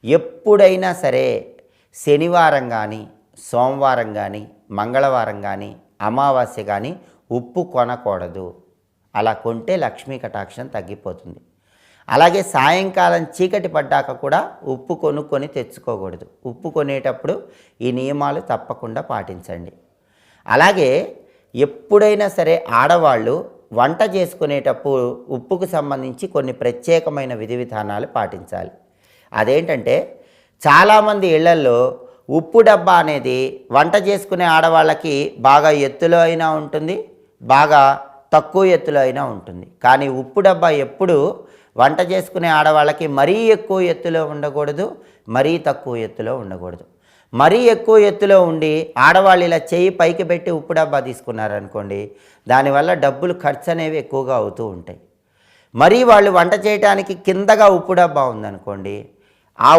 ఎప్పుడైనా సరే శనివారం కానీ, సోమవారం కానీ, మంగళవారం కానీ, అమావాస్య కానీ ఉప్పు కొనకూడదు. అలా కొంటే లక్ష్మీ కటాక్షం తగ్గిపోతుంది. అలాగే సాయంకాలం చీకటి పడ్డాక కూడా ఉప్పు కొనుక్కొని తెచ్చుకోకూడదు. ఉప్పు కొనేటప్పుడు ఈ నియమాలు తప్పకుండా పాటించండి. అలాగే ఎప్పుడైనా సరే ఆడవాళ్ళు వంట చేసుకునేటప్పుడు ఉప్పుకు సంబంధించి కొన్ని ప్రత్యేకమైన విధి విధానాలు పాటించాలి. అదేంటంటే చాలామంది ఇళ్లల్లో ఉప్పు డబ్బా అనేది వంట చేసుకునే ఆడవాళ్ళకి బాగా ఎత్తులో అయినా ఉంటుంది, బాగా తక్కువ ఎత్తులో అయినా ఉంటుంది. కానీ ఉప్పు డబ్బా ఎప్పుడు వంట చేసుకునే ఆడవాళ్ళకి మరీ ఎక్కువ ఎత్తులో ఉండకూడదు, మరీ తక్కువ ఎత్తులో ఉండకూడదు. మరీ ఎక్కువ ఎత్తులో ఉండి ఆడవాళ్ళు ఇలా చేయి పైకి పెట్టి ఉప్పు డబ్బా తీసుకున్నారనుకోండి, దానివల్ల డబ్బులు ఖర్చు అనేవి ఎక్కువగా అవుతూ ఉంటాయి. మరీ వాళ్ళు వంట చేయడానికి కిందగా ఉప్పు డబ్బా ఉందనుకోండి, ఆ